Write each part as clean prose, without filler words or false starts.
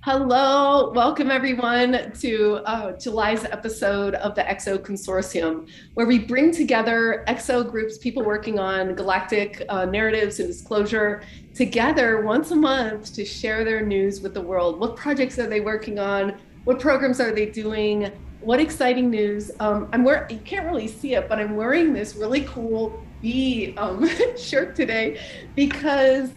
Hello, welcome everyone to July's episode of the Exo Consortium, where we bring together Exo groups, people working on galactic narratives and disclosure, together once a month to share their news with the world. What projects are they working on? What programs are they doing? What exciting news? You can't really see it, but I'm wearing this really cool bee shirt today because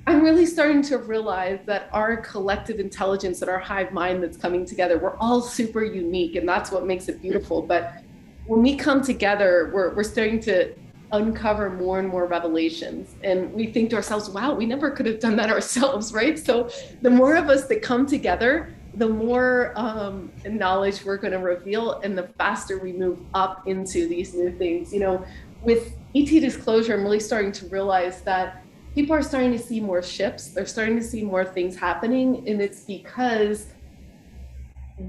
I'm really starting to realize that our collective intelligence and our hive mind that's coming together, we're all super unique, and that's what makes it beautiful. But when we come together, we're starting to uncover more and more revelations. And we think to ourselves, wow, we never could have done that ourselves, right? So the more of us that come together, the more knowledge we're going to reveal, and the faster we move up into these new things. With ET disclosure, I'm really starting to realize that people are starting to see more ships. They're starting to see more things happening. And it's because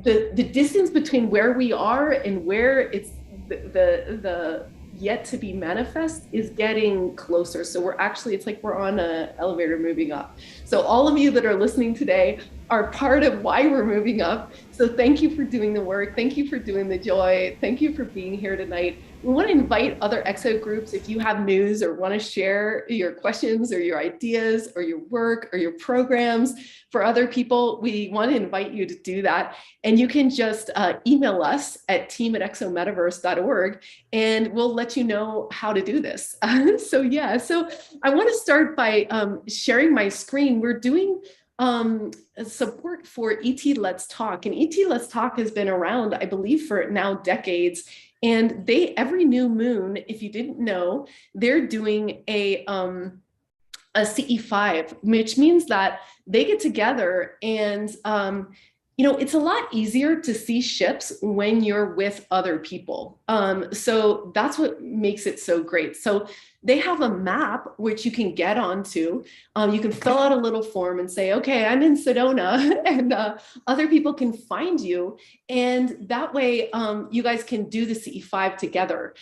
the distance between where we are and where it's the yet to be manifest is getting closer. So it's like we're on an elevator moving up. So all of you that are listening today are part of why we're moving up. So thank you for doing the work. Thank you for doing the joy. Thank you for being here tonight. We want to invite other EXO groups. If you have news or want to share your questions or your ideas or your work or your programs for other people, we want to invite you to do that. And you can just email us at team@exometaverse.org, and we'll let you know how to do this. So I want to start by sharing my screen. We're doing support for ET Let's Talk, and ET Let's Talk has been around, I believe, for now decades. And every new moon, if you didn't know, they're doing a CE5, which means that they get together and it's a lot easier to see ships when you're with other people. So that's what makes it so great. So they have a map which you can get onto. You can fill out a little form and say, okay, I'm in Sedona, and other people can find you. And that way you guys can do the CE5 together.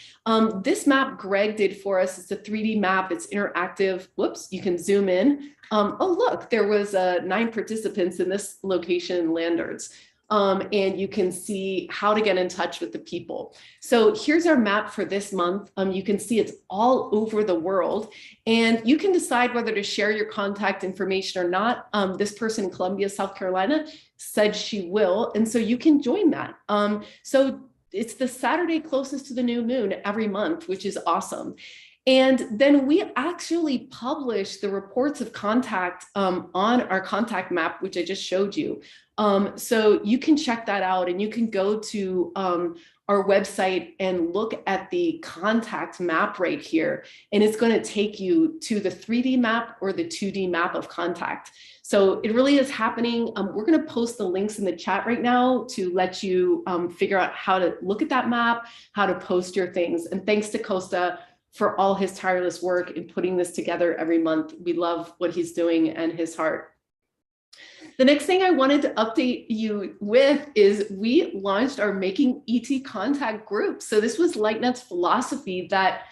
This map Greg did for us, it's a 3D map, it's interactive. Whoops, you can zoom in. Oh, look, there was 9 participants in this location, Landers. And you can see how to get in touch with the people. So here's our map for this month. You can see it's all over the world, and you can decide whether to share your contact information or not. This person in Columbia, South Carolina, said she will, and so you can join that. So it's the Saturday closest to the new moon every month, which is awesome. And then we actually publish the reports of contact on our contact map, which I just showed you. So you can check that out, and you can go to our website and look at the contact map right here. And it's going to take you to the 3D map or the 2D map of contact. So it really is happening. We're going to post the links in the chat right now to let you figure out how to look at that map, how to post your things. And thanks to Costa for all his tireless work in putting this together every month. We love what he's doing and his heart. The next thing I wanted to update you with is we launched our Making ET Contact group. So this was LightNet's philosophy that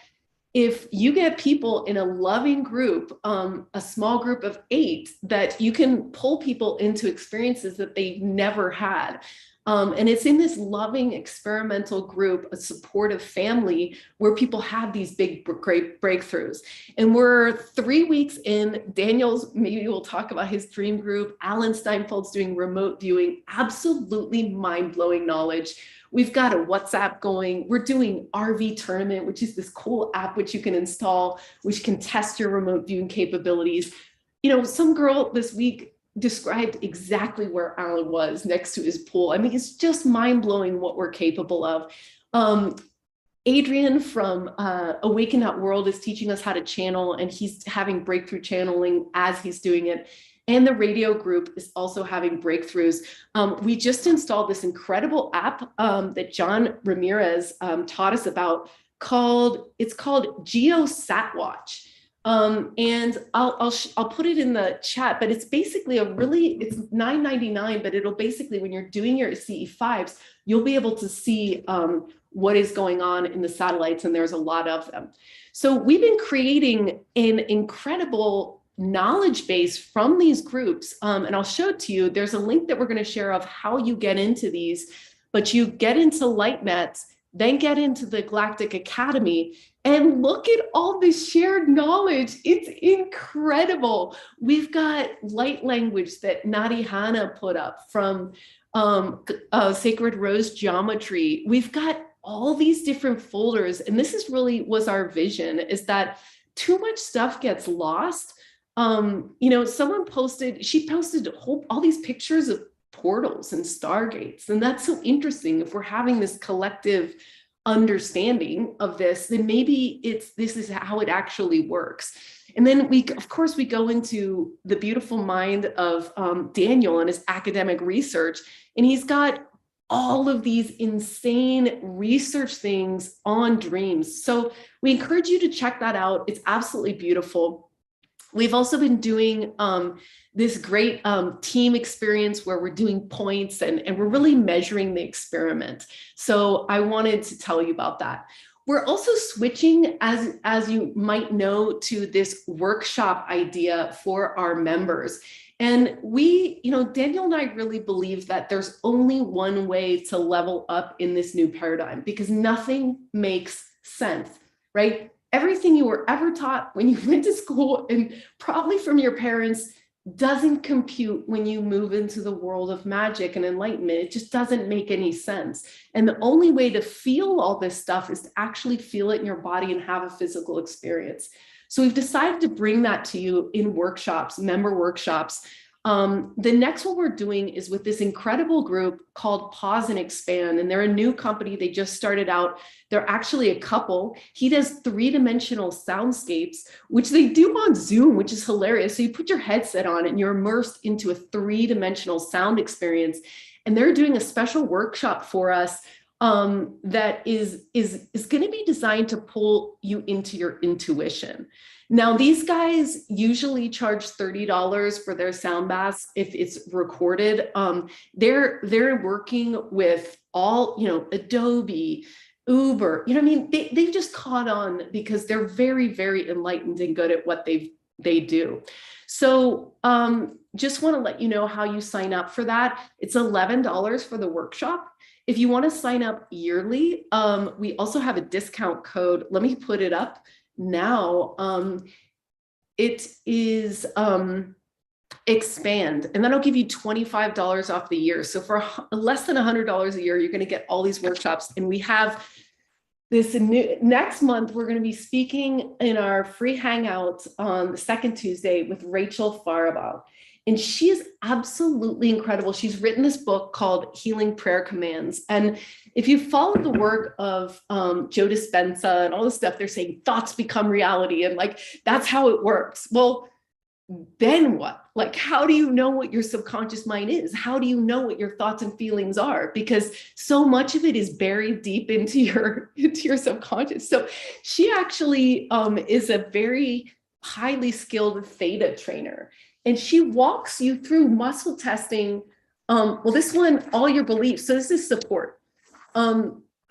if you get people in a loving group, a small group of 8, that you can pull people into experiences that they've never had. And it's in this loving experimental group, a supportive family, where people have these big, great breakthroughs. And we're 3 weeks in. Daniel's, maybe we'll talk about his dream group. Alan Steinfeld's doing remote viewing, absolutely mind-blowing knowledge. We've got a WhatsApp going. We're doing RV Tournament, which is this cool app which you can install, which can test your remote viewing capabilities. Some girl this week described exactly where Alan was next to his pool. I mean, it's just mind-blowing what we're capable of. Adrian from Awaken That World is teaching us how to channel, and he's having breakthrough channeling as he's doing it. And the radio group is also having breakthroughs. We just installed this incredible app that John Ramirez taught us about called GeoSatWatch. And I'll put it in the chat, but it's basically it's $9.99, but it'll basically, when you're doing your CE5s, you'll be able to see what is going on in the satellites, and there's a lot of them. So we've been creating an incredible knowledge base from these groups. And I'll show it to you. There's a link that we're going to share of how you get into these, but you get into LightNets, then get into the Galactic Academy, and look at all this shared knowledge. It's incredible. We've got light language that Nadi Hanna put up from Sacred Rose Geometry. We've got all these different folders. And this is really was our vision, is that too much stuff gets lost. Someone posted, she posted all these pictures of portals and stargates. And that's so interesting. If we're having this collective understanding of this, then maybe this is how it actually works. And then we go into the beautiful mind of Daniel and his academic research. And he's got all of these insane research things on dreams. So we encourage you to check that out. It's absolutely beautiful. We've also been doing this great team experience where we're doing points and we're really measuring the experiment. So I wanted to tell you about that. We're also switching, as you might know, to this workshop idea for our members. And we, Daniel and I really believe that there's only one way to level up in this new paradigm, because nothing makes sense, right? Everything you were ever taught when you went to school and probably from your parents doesn't compute when you move into the world of magic and enlightenment. It just doesn't make any sense. And the only way to feel all this stuff is to actually feel it in your body and have a physical experience. So we've decided to bring that to you in workshops, member workshops. The next one we're doing is with this incredible group called Pause and Expand, and they're a new company. They just started out. They're actually a couple. He does 3-dimensional soundscapes, which they do on Zoom, which is hilarious. So you put your headset on and you're immersed into a 3-dimensional sound experience. And they're doing a special workshop for us that is going to be designed to pull you into your intuition. Now, these guys usually charge $30 for their sound baths if it's recorded. They're working with all, Adobe, Uber, they've just caught on because they're very, very enlightened and good at what they do. So just want to let you know how you sign up for that. It's $11 for the workshop. If you want to sign up yearly, we also have a discount code. Let me put it up now. It is Expand, and that'll give you $25 off the year. So for less than $100 a year, you're going to get all these workshops. And we have this next month, we're going to be speaking in our free hangout on the second Tuesday with Rachel Faribault. And she is absolutely incredible. She's written this book called Healing Prayer Commands. And if you follow the work of Joe Dispenza and all this stuff, they're saying thoughts become reality. And that's how it works. Well, then what? How do you know what your subconscious mind is? How do you know what your thoughts and feelings are? Because so much of it is buried deep into your subconscious. So she actually is a very highly skilled theta trainer. And she walks you through muscle testing. This one, all your beliefs. So this is support.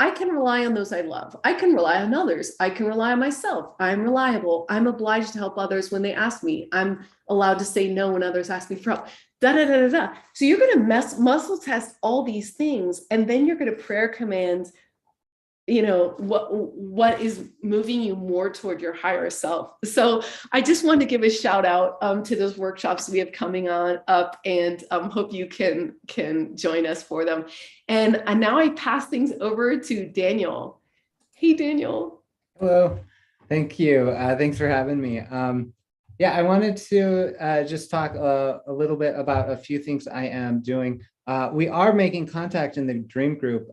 I can rely on those I love. I can rely on others. I can rely on myself. I'm reliable. I'm obliged to help others when they ask me. I'm allowed to say no when others ask me for help. Da, da, da, da, da. So you're going to muscle test all these things, and then you're going to prayer command what is moving you more toward your higher self. So I just wanted to give a shout out to those workshops we have coming up, and hope you can join us for them. And now I pass things over to Daniel. Hey, Daniel. Hello. Thank you. Thanks for having me. I wanted to just talk a little bit about a few things I am doing. We are making contact in the Dream Group.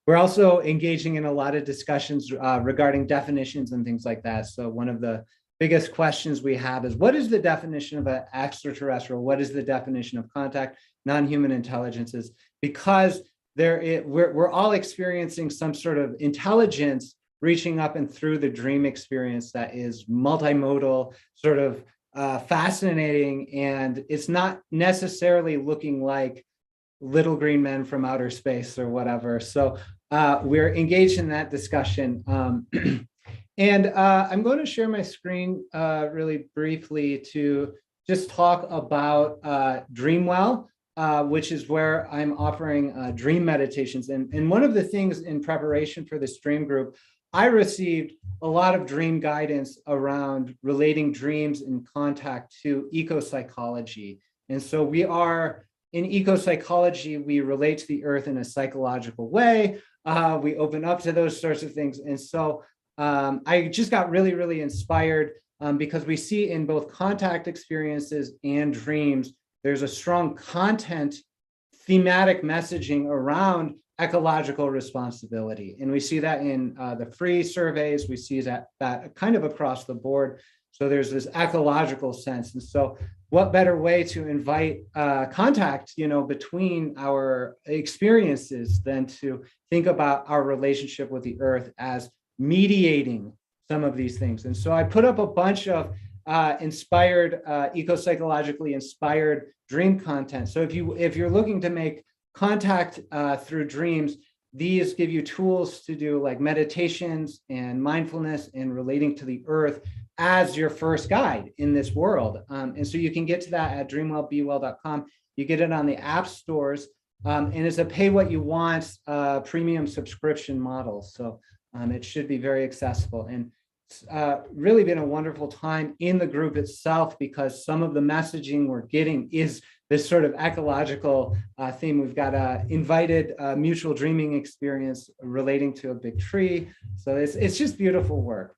We're also engaging in a lot of discussions regarding definitions and things like that. So one of the biggest questions we have is, what is the definition of an extraterrestrial? What is the definition of contact, non-human intelligences? Because we're all experiencing some sort of intelligence reaching up and through the dream experience that is multimodal, sort of fascinating, and it's not necessarily looking like little green men from outer space or whatever. So we're engaged in that discussion. And I'm going to share my screen really briefly to just talk about Dreamwell, which is where I'm offering dream meditations. And one of the things in preparation for this dream group, I received a lot of dream guidance around relating dreams in contact to eco-psychology. And so we are, in eco-psychology, we relate to the earth in a psychological way. We open up to those sorts of things. And so I just got really, really inspired because we see in both contact experiences and dreams, there's a strong content thematic messaging around ecological responsibility. And we see that in the free surveys, we see that kind of across the board. So there's this ecological sense. And so what better way to invite contact, between our experiences than to think about our relationship with the earth as mediating some of these things. And so I put up a bunch of inspired, eco-psychologically inspired dream content. So if you're looking to make contact through dreams, these give you tools to do like meditations and mindfulness and relating to the earth as your first guide in this world. And so you can get to that at dreamwellbewell.com. You get it on the app stores, and it's a pay what you want premium subscription model. So it should be very accessible. And it's really been a wonderful time in the group itself because some of the messaging we're getting is this sort of ecological theme. We've got an invited mutual dreaming experience relating to a big tree. So it's just beautiful work.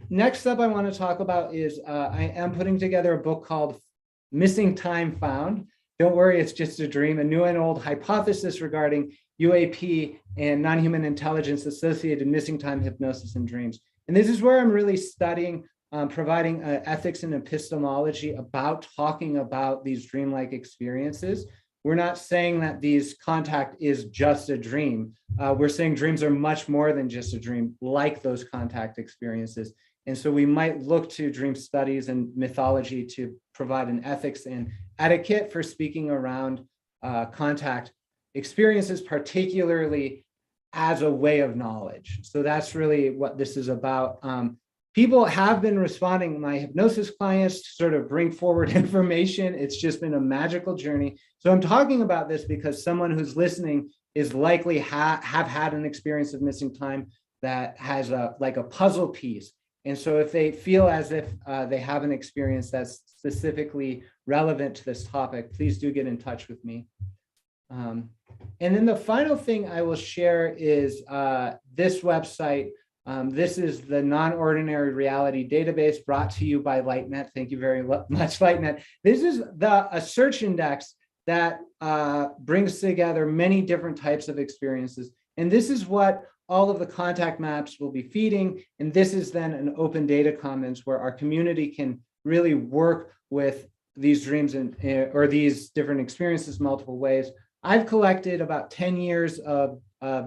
Next up I want to talk about is I am putting together a book called Missing Time Found. Don't worry, it's just a dream, a new and old hypothesis regarding UAP and non-human intelligence associated missing time hypnosis and dreams. And this is where I'm really studying, providing ethics and epistemology about talking about these dreamlike experiences. We're not saying that these contact is just a dream. We're saying dreams are much more than just a dream, like those contact experiences. And so we might look to dream studies and mythology to provide an ethics and etiquette for speaking around contact experiences, particularly as a way of knowledge. So that's really what this is about. People have been responding, my hypnosis clients, to sort of bring forward information. It's just been a magical journey. So I'm talking about this because someone who's listening is likely have had an experience of missing time that has like a puzzle piece. And so if they feel as if they have an experience that's specifically relevant to this topic, please do get in touch with me. And then the final thing I will share is this website. This is the Non-Ordinary Reality Database brought to you by LightNet. Thank you very much, LightNet. This is a search index that brings together many different types of experiences. And this is what all of the contact maps will be feeding. And this is then an open data commons where our community can really work with these dreams or these different experiences multiple ways. I've collected about 10 years of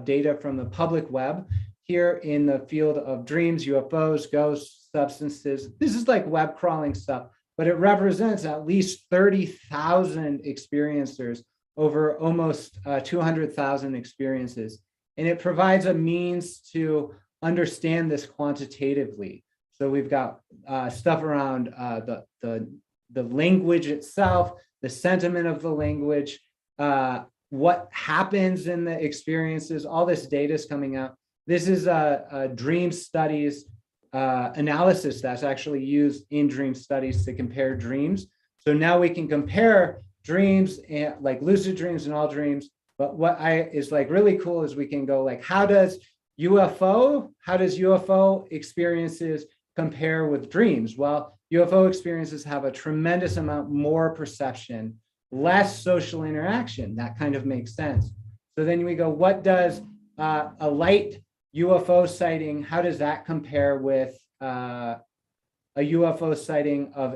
data from the public web here in the field of dreams, UFOs, ghosts, substances. This is like web crawling stuff, but it represents at least 30,000 experiencers over almost 200,000 experiences. And it provides a means to understand this quantitatively. So we've got stuff around the language itself, the sentiment of the language, what happens in the experiences, all this data is coming out. This is a dream studies analysis that's actually used in dream studies to compare dreams. So now we can compare dreams and like lucid dreams and all dreams. But what is like really cool is we can go like, how does UFO experiences compare with dreams? Well, UFO experiences have a tremendous amount more perception, less social interaction. That kind of makes sense. So then we go, what does a light UFO sighting, how does that compare with a UFO sighting of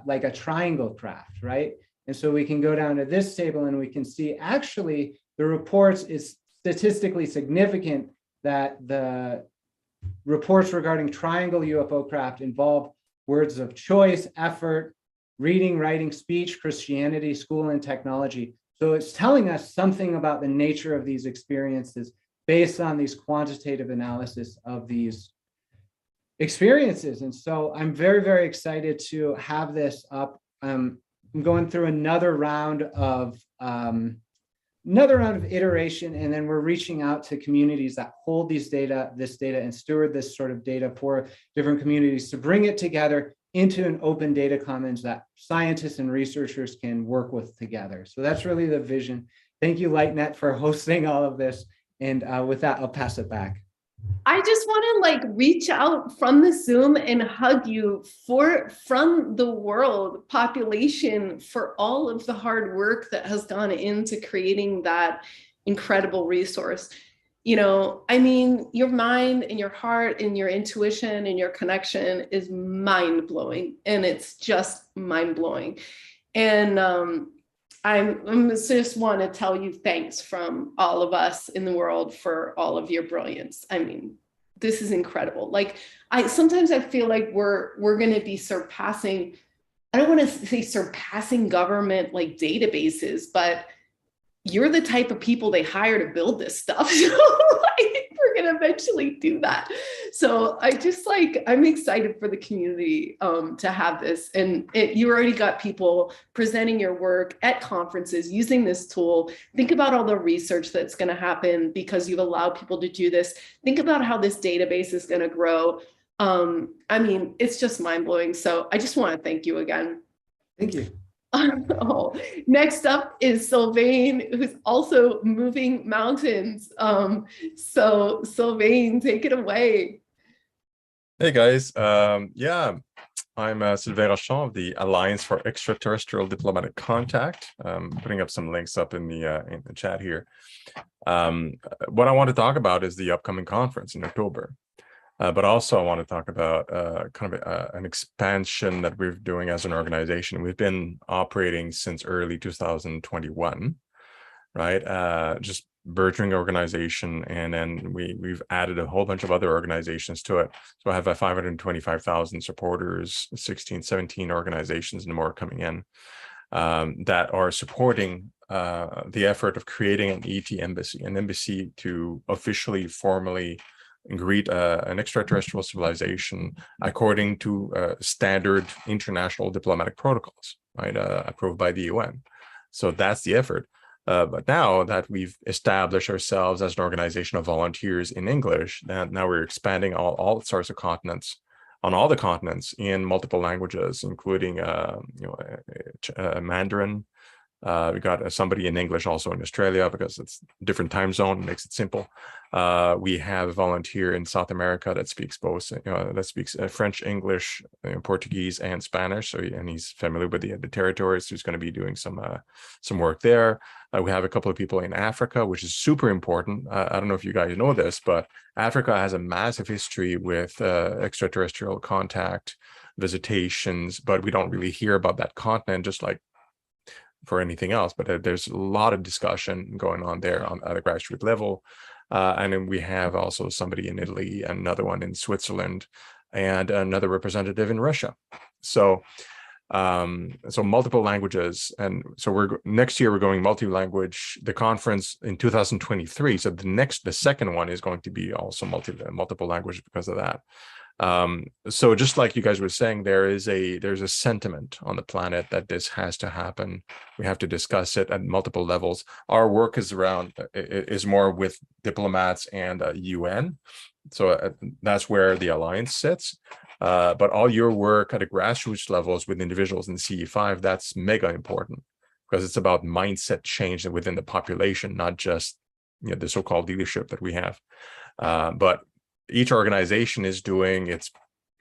like a triangle craft, right? And so we can go down to this table and we can see actually the reports is statistically significant that the reports regarding triangle UFO craft involve words of choice, effort, reading, writing, speech, Christianity, school, and technology. So it's telling us something about the nature of these experiences based on these quantitative analysis of these experiences. And so I'm very, very excited to have this up. I'm going through another round of iteration, and then we're reaching out to communities that hold this data and steward this sort of data for different communities to bring it together into an open data commons that scientists and researchers can work with together. So that's really the vision. Thank you, LightNet, for hosting all of this. And with that, I'll pass it back. I just want to like reach out from the Zoom and hug you from the world population for all of the hard work that has gone into creating that incredible resource. You know, I mean, your mind and your heart and your intuition and your connection is mind blowing, and it's just mind blowing. And I just want to tell you thanks from all of us in the world for all of your brilliance. I mean, this is incredible. Like sometimes I feel like we're going to be surpassing, I don't want to say surpassing government like databases, but you're the type of people they hire to build this stuff. So like, we're going to eventually do that. So I'm excited for the community to have this. And you already got people presenting your work at conferences using this tool. Think about all the research that's going to happen because you've allowed people to do this. Think about how this database is going to grow. I mean, it's just mind blowing. So I just want to thank you again. Thank you. Oh, next up is Sylvain, who's also moving mountains. So Sylvain, take it away. Hey guys, yeah, I'm Sylvain Rochon of the Alliance for Extraterrestrial Diplomatic Contact. Putting up some links up in the chat here. What I want to talk about is the upcoming conference in October. But also I want to talk about an expansion that we're doing as an organization. We've been operating since early 2021, right? Just burgeoning organization, and then we've added a whole bunch of other organizations to it. So I have 525,000 supporters, 17 organizations and more coming in that are supporting the effort of creating an ET embassy, an embassy to officially, formally greet an extraterrestrial civilization according to standard international diplomatic protocols, right? Approved by the UN. So that's the effort. But now that we've established ourselves as an organization of volunteers in English, now we're expanding all sorts of continents, on all the continents in multiple languages, including Mandarin. We got somebody in English also in Australia because it's a different time zone, makes it simple. We have a volunteer in South America that speaks both, French, English, Portuguese, and Spanish. So, and he's familiar with the territories. So he's going to be doing some work there. We have a couple of people in Africa, which is super important. I don't know if you guys know this, but Africa has a massive history with extraterrestrial contact, visitations, but we don't really hear about that continent, just like for anything else, but there's a lot of discussion going on there at a grassroots level. And then we have also somebody in Italy, another one in Switzerland, and another representative in Russia. So so multiple languages. And so next year we're going multi-language. The conference in 2023. So the second one is going to be also multiple language because of that. So just like you guys were saying, there's a sentiment on the planet that this has to happen. We have to discuss it at multiple levels. Our work is more with diplomats and UN. So that's where the alliance sits. But all your work at a grassroots levels with individuals in CE5, that's mega important because it's about mindset change within the population, not just the so-called leadership that we have. But each organization is doing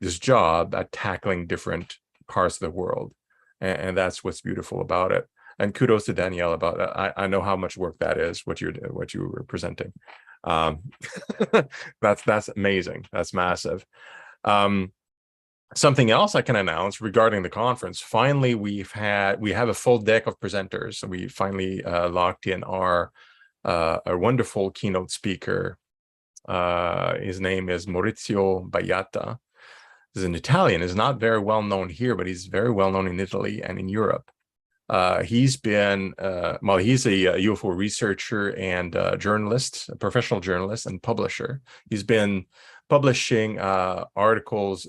this job at tackling different parts of the world. And that's what's beautiful about it. And kudos to Danielle about that. I know how much work that is, what you were presenting. That's amazing. That's massive. Something else I can announce regarding the conference. Finally, we have a full deck of presenters. So we finally locked in our wonderful keynote speaker. His name is Maurizio Baiatta. He's an Italian. He's not very well known here, but he's very well known in Italy and in Europe. He's been, well, he's a UFO researcher and journalist, a professional journalist and publisher. He's been publishing articles,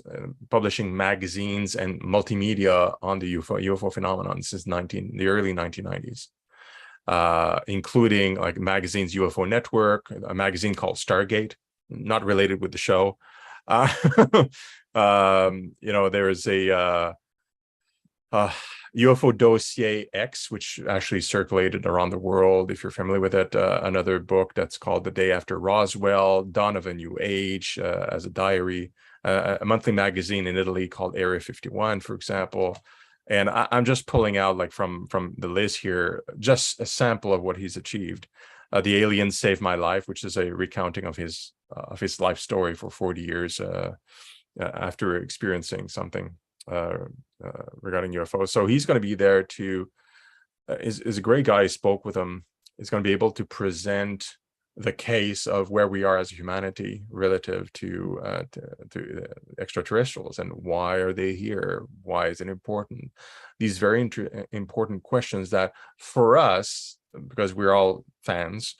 publishing magazines and multimedia on the UFO phenomenon since the early 1990s, including like magazines UFO Network, a magazine called Stargate, not related with the show. There is a UFO Dossier X, which actually circulated around the world, if you're familiar with it. Another book that's called The Day After Roswell, Dawn of a New Age, as a diary, a monthly magazine in Italy called Area 51, for example. And I'm just pulling out, like, from the list here, just a sample of what he's achieved. The Aliens Saved My Life, which is a recounting of his life story for 40 years after experiencing something regarding UFOs. So he's going to be there to, is a great guy. I spoke with him. He's going to be able to present the case of where we are as humanity relative to extraterrestrials, and why are they here? Why is it important? These very important questions that for us, because we're all fans,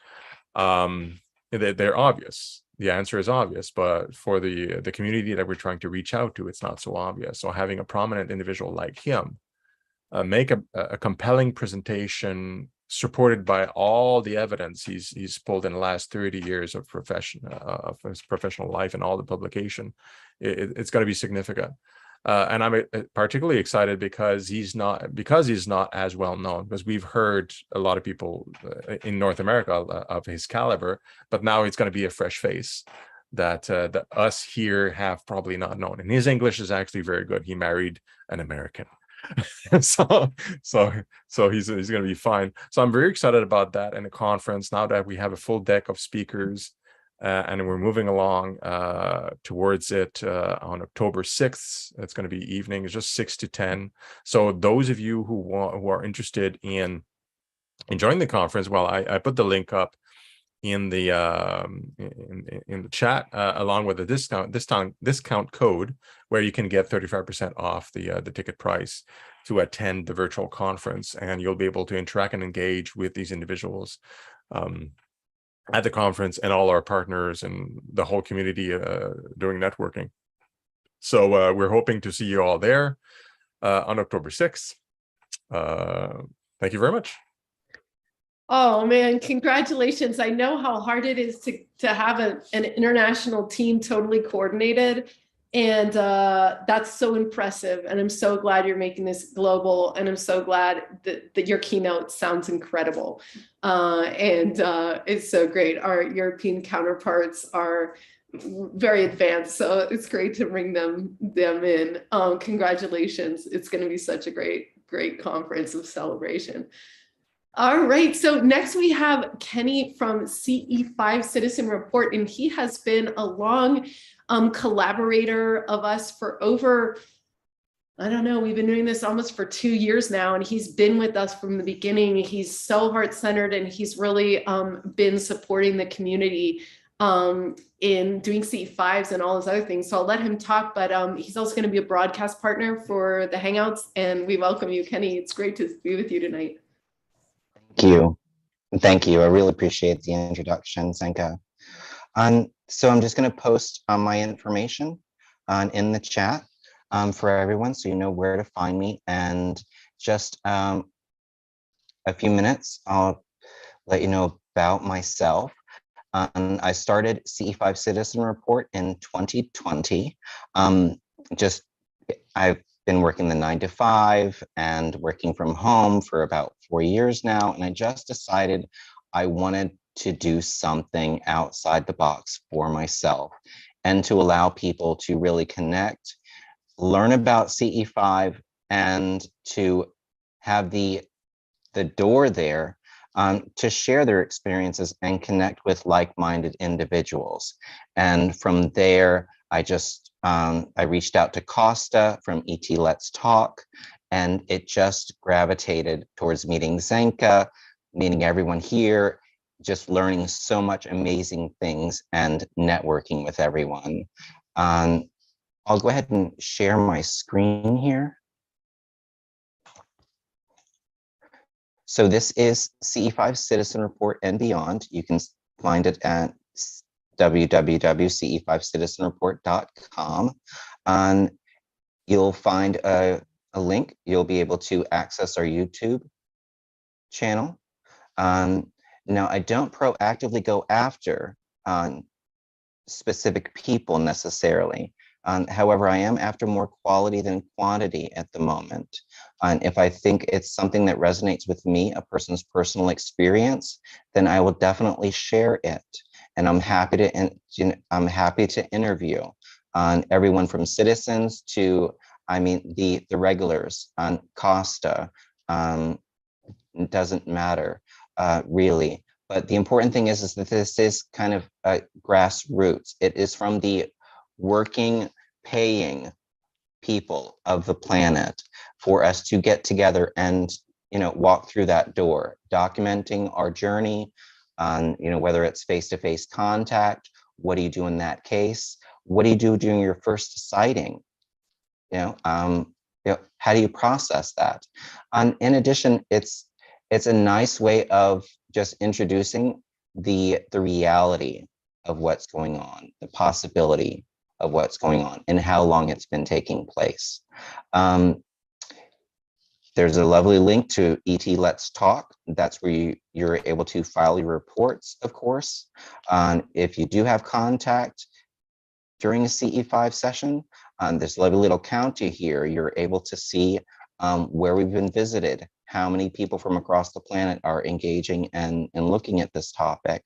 they're obvious. The answer is obvious, but for the community that we're trying to reach out to, it's not so obvious. So having a prominent individual like him make a compelling presentation supported by all the evidence he's pulled in the last 30 years of his professional life and all the publication, it's going to be significant. And I'm particularly excited because he's not as well known, because we've heard a lot of people in North America of his caliber, but now it's going to be a fresh face that us here have probably not known. And his English is actually very good. He married an American. so he's going to be fine. So I'm very excited about that and the conference, now that we have a full deck of speakers. And we're moving along towards it on October 6th. It's going to be evening. It's just 6 to 10. So those of you who are interested in joining the conference, well, I put the link up in the in the chat, along with a discount code where you can get 35% off the ticket price to attend the virtual conference, and you'll be able to interact and engage with these individuals at the conference, and all our partners and the whole community doing networking. So we're hoping to see you all there on October 6th. Thank you very much. Oh man, congratulations. I know how hard it is to have an international team totally coordinated. And that's so impressive. And I'm so glad you're making this global. And I'm so glad that your keynote sounds incredible. And it's so great. Our European counterparts are very advanced. So it's great to bring them in. Congratulations. It's going to be such a great conference of celebration. All right, so next we have Kenny from CE5 Citizen Report, and he has been a long collaborator of us for over, I don't know, we've been doing this almost for 2 years now, and he's been with us from the beginning. He's so heart-centered, and he's really been supporting the community in doing CE5s and all those other things. So I'll let him talk, but he's also going to be a broadcast partner for the Hangouts, and we welcome you, Kenny. It's great to be with you tonight. Thank you. I really appreciate the introduction, Zenka. So I'm just going to post my information in the chat for everyone, so you know where to find me. And just a few minutes, I'll let you know about myself. I started CE5 Citizen Report in 2020. I've been working the 9 to 5 and working from home for about 4 years now. And I just decided I wanted to do something outside the box for myself and to allow people to really connect, learn about CE5, and to have the door there to share their experiences and connect with like-minded individuals. And from there, I reached out to Costa from ET Let's Talk, and it just gravitated towards meeting Zenka, meeting everyone here, just learning so much amazing things and networking with everyone. I'll go ahead and share my screen here. So this is CE5 Citizen Report and Beyond. You can find it at www.ce5citizenreport.com. And you'll find a link. You'll be able to access our YouTube channel. Now, I don't proactively go after specific people necessarily. However, I am after more quality than quantity at the moment. And if I think it's something that resonates with me, a person's personal experience, then I will definitely share it. And I'm happy to interview everyone from citizens to, the regulars on Costa. It doesn't matter really. But the important thing is that this is kind of grassroots. It is from the working, paying people of the planet for us to get together and walk through that door, documenting our journey on whether it's face-to-face contact. What do you do in that case? What do you do during your first sighting? How do you process that? In addition, it's a nice way of just introducing the reality of what's going on, the possibility of what's going on, and how long it's been taking place. There's a lovely link to ET Let's Talk. That's where you're able to file your reports, of course. If you do have contact during a CE5 session, this lovely little county here, you're able to see where we've been visited, how many people from across the planet are engaging and looking at this topic.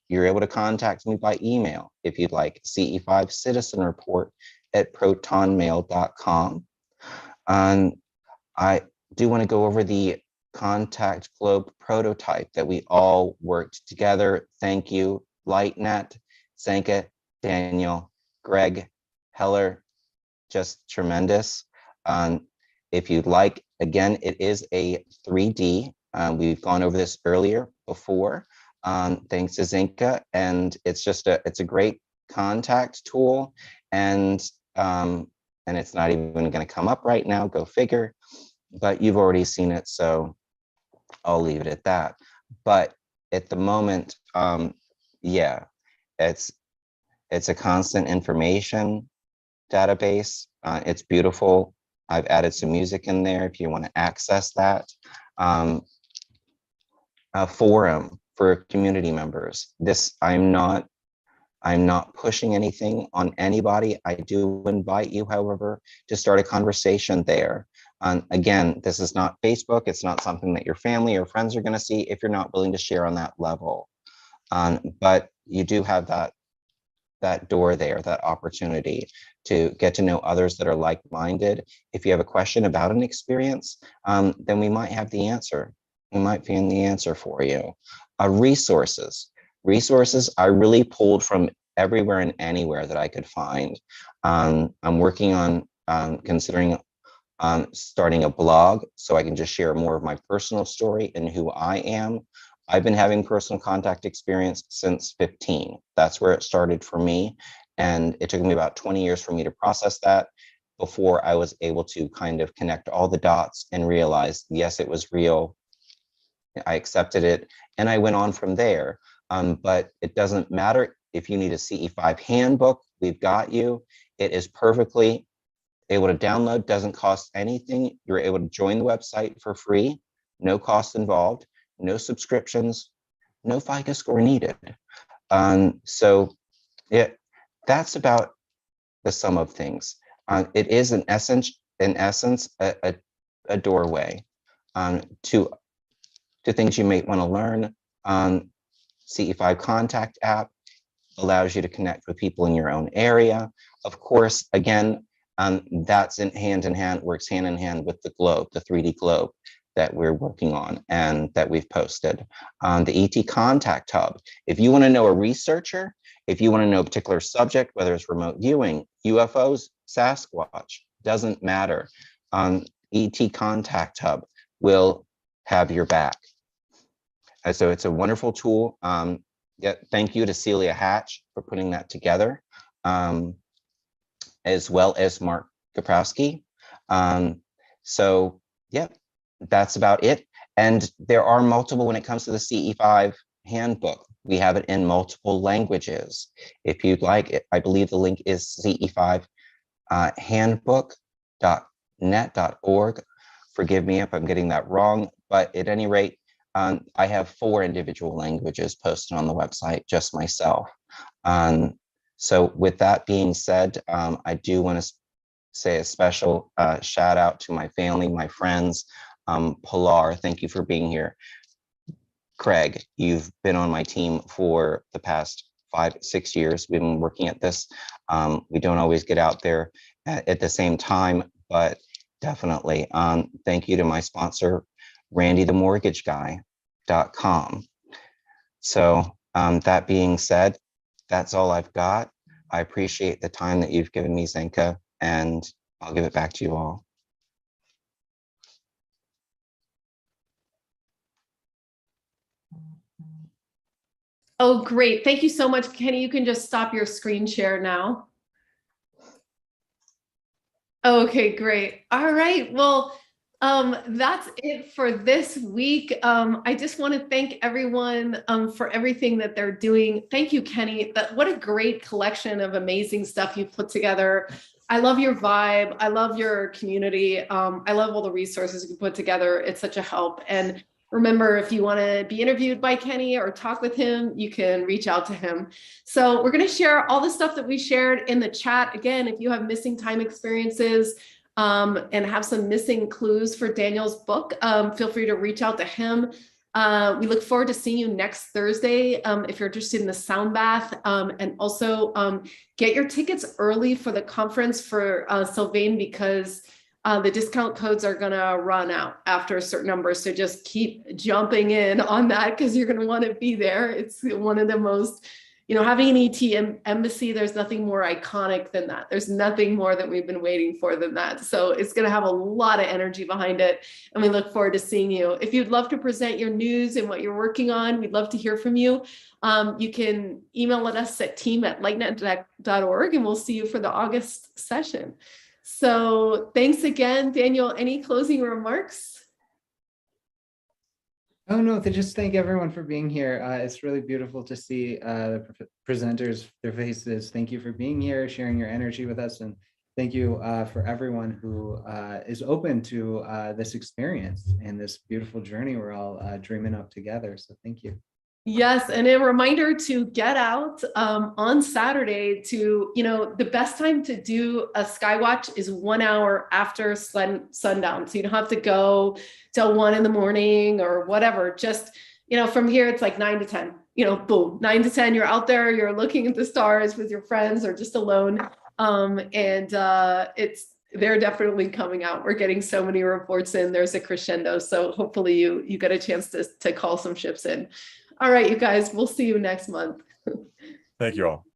You're able to contact me by email if you'd like, CE5 Citizen Report at protonmail.com. And I do want to go over the contact globe prototype that we all worked together. Thank you, LightNet, Sanka, Daniel, Greg, Heller, just tremendous. If you'd like, again, it is a 3D. We've gone over this before, thanks to Zinka, and it's a great contact tool, and it's not even going to come up right now. Go figure. But you've already seen it, so I'll leave it at that. But at the moment, yeah, it's a constant information database. It's beautiful. I've added some music in there if you want to access that. A forum for community members. I'm not pushing anything on anybody. I do invite you, however, to start a conversation there. Again, this is not Facebook. It's not something that your family or friends are going to see if you're not willing to share on that level. But you do have that door there, that opportunity to get to know others that are like-minded. If you have a question about an experience, then we might have the answer. We might find the answer for you. Resources I really pulled from everywhere and anywhere that I could find. I'm working on considering starting a blog so I can just share more of my personal story and who I am. I've been having personal contact experience since 15. That's where it started for me. And it took me about 20 years for me to process that before I was able to kind of connect all the dots and realize, yes, it was real. I accepted it and I went on from there. But it doesn't matter if you need a CE5 handbook, we've got you. It is perfectly able to download, doesn't cost anything. You're able to join the website for free, no cost involved. No subscriptions, no FICO score needed. So that's about the sum of things. It is in essence a doorway to things you may want to learn. CE5 Contact app allows you to connect with people in your own area. Of course, again, that's works hand in hand with the globe, the 3D globe that we're working on and that we've posted. The ET Contact Hub. If you want to know a researcher, if you want to know a particular subject, whether it's remote viewing, UFOs, Sasquatch, doesn't matter. ET Contact Hub will have your back. So it's a wonderful tool. Thank you to Celia Hatch for putting that together, as well as Mark Kaprowski. So yeah, that's about it. And there are multiple, when it comes to the CE5 handbook, we have it in multiple languages. If you'd like it, I believe the link is CE5 handbook.net.org. Forgive me if I'm getting that wrong, but at any rate, I have 4 individual languages posted on the website, just myself. So with that being said, I do want to say a special shout out to my family, my friends. Pilar, thank you for being here. Craig, you've been on my team for the past 5-6 years. We've been working at this. We don't always get out there at the same time, but definitely. Thank you to my sponsor, randythemortgageguy.com. So that being said, that's all I've got. I appreciate the time that you've given me, Zenka, and I'll give it back to you all. Oh, great. Thank you so much, Kenny. You can just stop your screen share now. Okay, great. All right. Well, that's it for this week. I just want to thank everyone for everything that they're doing. Thank you, Kenny. What a great collection of amazing stuff you've put together. I love your vibe. I love your community. I love all the resources you put together. It's such a help. And remember, if you want to be interviewed by Kenny or talk with him, you can reach out to him. So we're going to share all the stuff that we shared in the chat. Again, if you have missing time experiences and have some missing clues for Daniel's book, feel free to reach out to him. We look forward to seeing you next Thursday if you're interested in the sound bath, and also get your tickets early for the conference for Sylvain, because the discount codes are going to run out after a certain number. So just keep jumping in on that, because you're going to want to be there. It's one of the most, having an ET embassy, there's nothing more iconic than that. There's nothing more that we've been waiting for than that. So it's going to have a lot of energy behind it. And we look forward to seeing you. If you'd love to present your news and what you're working on, we'd love to hear from you. You can email us at team@lightnet.org, and we'll see you for the August session. So thanks again, Daniel. Any closing remarks? Oh, no, to just thank everyone for being here. It's really beautiful to see the presenters, their faces. Thank you for being here, sharing your energy with us. And thank you for everyone who is open to this experience and this beautiful journey we're all dreaming up together. So thank you. Yes, and a reminder to get out on Saturday to, the best time to do a skywatch is 1 hour after sundown. So you don't have to go till 1 in or whatever. Just, from here, it's like 9 to 10, boom, 9 to 10, you're out there, you're looking at the stars with your friends or just alone. They're definitely coming out. We're getting so many reports in, there's a crescendo. So hopefully you get a chance to call some ships in. All right, you guys, we'll see you next month. Thank you all.